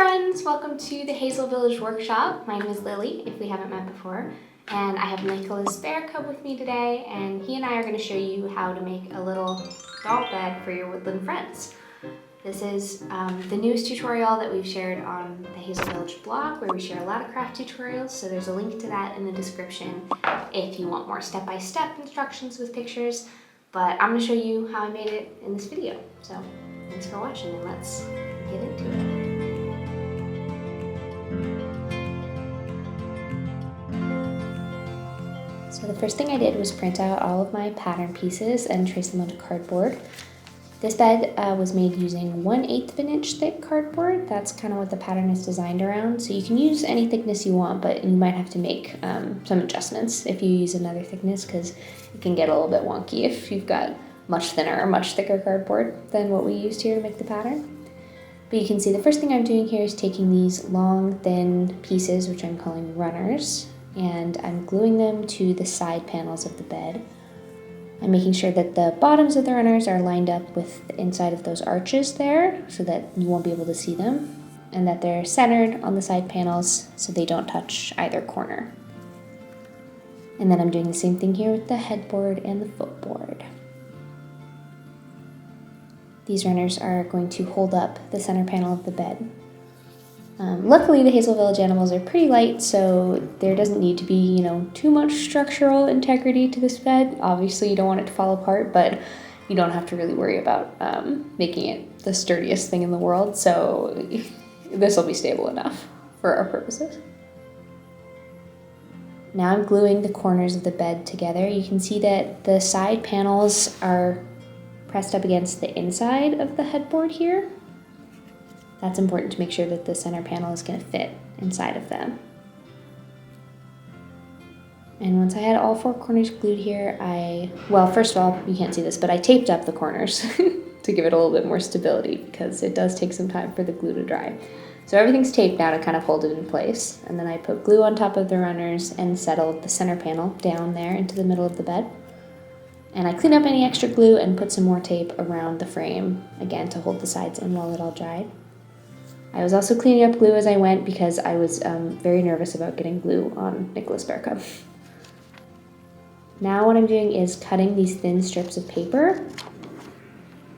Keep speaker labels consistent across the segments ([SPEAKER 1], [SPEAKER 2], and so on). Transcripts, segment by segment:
[SPEAKER 1] friends, welcome to the Hazel Village workshop. My name is Lily, if we haven't met before, and I have Nicholas Bear Cub with me today, and he and I are going to show you how to make a little doll bed for your woodland friends. This is the newest tutorial that we've shared on the Hazel Village blog, where we share a lot of craft tutorials, so there's a link to that in the description if you want more step-by-step instructions with pictures, but I'm going to show you how I made it in this video. So thanks for watching, and let's get into it. So the first thing I did was print out all of my pattern pieces and trace them onto cardboard. This bed was made using 1/8 of an inch thick cardboard. That's kind of what the pattern is designed around. So you can use any thickness you want, but you might have to make some adjustments if you use another thickness, because it can get a little bit wonky if you've got much thinner or much thicker cardboard than what we used here to make the pattern. But you can see the first thing I'm doing here is taking these long, thin pieces, which I'm calling runners, and I'm gluing them to the side panels of the bed. I'm making sure that the bottoms of the runners are lined up with the inside of those arches there so that you won't be able to see them, and that they're centered on the side panels so they don't touch either corner. And then I'm doing the same thing here with the headboard and the footboard. These runners are going to hold up the center panel of the bed. Luckily, the Hazel Village animals are pretty light, so there doesn't need to be, too much structural integrity to this bed. Obviously, you don't want it to fall apart, but you don't have to really worry about making it the sturdiest thing in the world, so this will be stable enough for our purposes. Now I'm gluing the corners of the bed together. You can see that the side panels are pressed up against the inside of the headboard here. That's important to make sure that the center panel is going to fit inside of them. And once I had all four corners glued here, well, first of all, you can't see this, but I taped up the corners to give it a little bit more stability, because it does take some time for the glue to dry. So everything's taped now to kind of hold it in place. And then I put glue on top of the runners and settled the center panel down there into the middle of the bed. And I cleaned up any extra glue and put some more tape around the frame, again, to hold the sides in while it all dried. I was also cleaning up glue as I went because I was very nervous about getting glue on Nicholas Bear Cub. Now what I'm doing is cutting these thin strips of paper.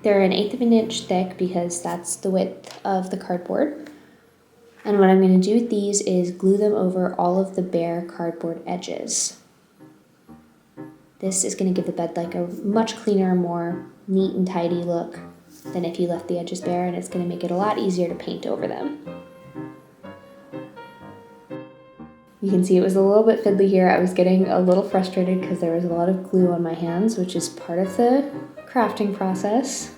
[SPEAKER 1] They're 1/8 of an inch thick because that's the width of the cardboard. And what I'm going to do with these is glue them over all of the bare cardboard edges. This is going to give the bed like a much cleaner, more neat and tidy look than if you left the edges bare, and it's going to make it a lot easier to paint over them. You can see it was a little bit fiddly here. I was getting a little frustrated because there was a lot of glue on my hands, which is part of the crafting process.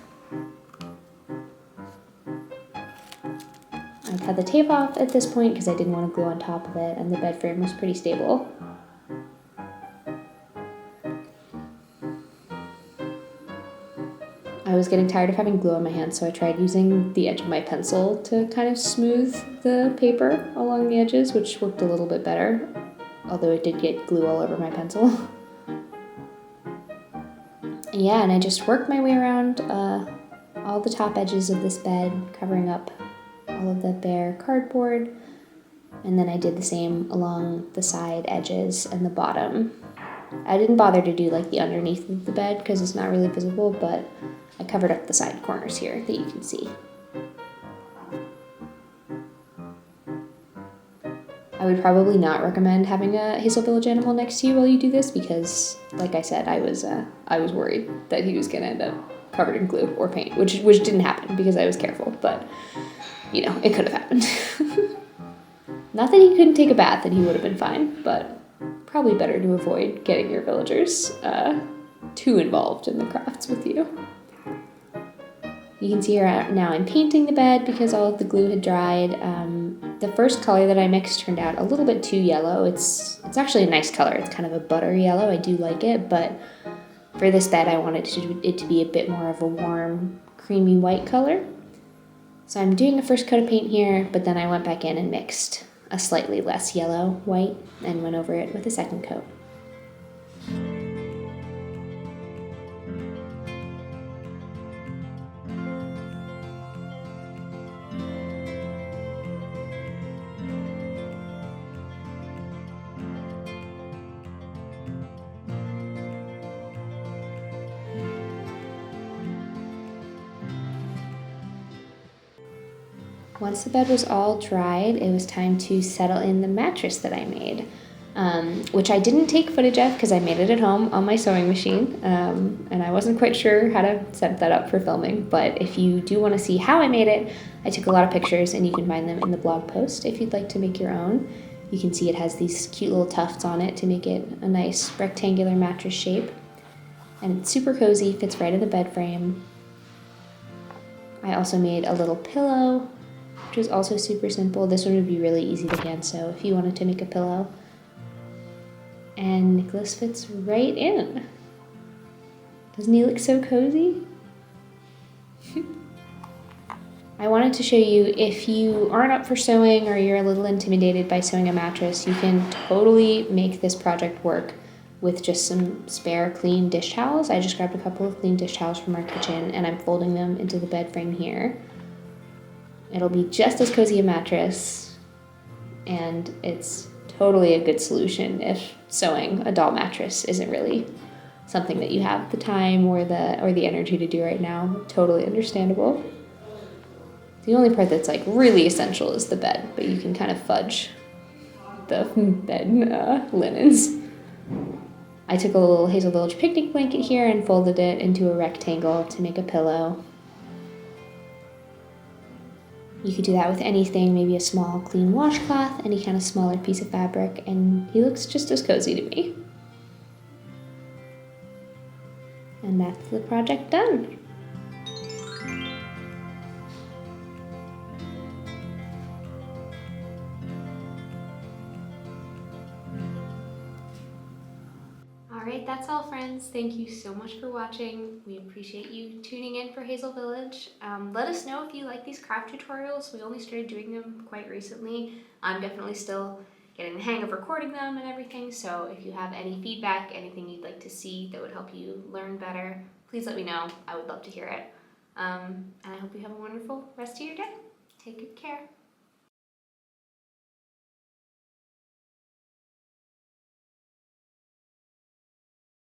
[SPEAKER 1] I cut the tape off at this point because I didn't want to glue on top of it, and the bed frame was pretty stable. I was getting tired of having glue on my hands, so I tried using the edge of my pencil to kind of smooth the paper along the edges, which worked a little bit better, although it did get glue all over my pencil. Yeah, and I just worked my way around all the top edges of this bed, covering up all of the bare cardboard, and then I did the same along the side edges and the bottom. I didn't bother to do like the underneath of the bed because it's not really visible, but I covered up the side corners here that you can see. I would probably not recommend having a Hazel Village animal next to you while you do this because, like I said, I was worried that he was going to end up covered in glue or paint, which didn't happen because I was careful, but, it could have happened. Not that he couldn't take a bath and he would have been fine, but probably better to avoid getting your villagers too involved in the crafts with you. You can see here now I'm painting the bed because all of the glue had dried. The first color that I mixed turned out a little bit too yellow. It's actually a nice color. It's kind of a buttery yellow. I do like it, but for this bed I wanted it to be a bit more of a warm, creamy white color. So I'm doing a first coat of paint here, but then I went back in and mixed a slightly less yellow white and went over it with a second coat. Once the bed was all dried, it was time to settle in the mattress that I made, which I didn't take footage of because I made it at home on my sewing machine, and I wasn't quite sure how to set that up for filming. But if you do want to see how I made it, I took a lot of pictures and you can find them in the blog post if you'd like to make your own. You can see it has these cute little tufts on it to make it a nice rectangular mattress shape. And it's super cozy, fits right in the bed frame. I also made a little pillow, which is also super simple. This one would be really easy to hand sew if you wanted to make a pillow. And Nicholas fits right in. Doesn't he look so cozy? I wanted to show you, if you aren't up for sewing or you're a little intimidated by sewing a mattress, you can totally make this project work with just some spare clean dish towels. I just grabbed a couple of clean dish towels from our kitchen and I'm folding them into the bed frame here. It'll be just as cozy a mattress, and it's totally a good solution if sewing a doll mattress isn't really something that you have the time or the energy to do right now. Totally understandable. The only part that's like really essential is the bed, but you can kind of fudge the bed linens. I took a little Hazel Village picnic blanket here and folded it into a rectangle to make a pillow. You could do that with anything, maybe a small clean washcloth, any kind of smaller piece of fabric, and he looks just as cozy to me. And that's the project done. Alright, that's all, friends. Thank you so much for watching. We appreciate you tuning in for Hazel Village. Let us know if you like these craft tutorials. We only started doing them quite recently. I'm definitely still getting the hang of recording them and everything, so if you have any feedback, anything you'd like to see that would help you learn better, please let me know. I would love to hear it. And I hope you have a wonderful rest of your day. Take good care.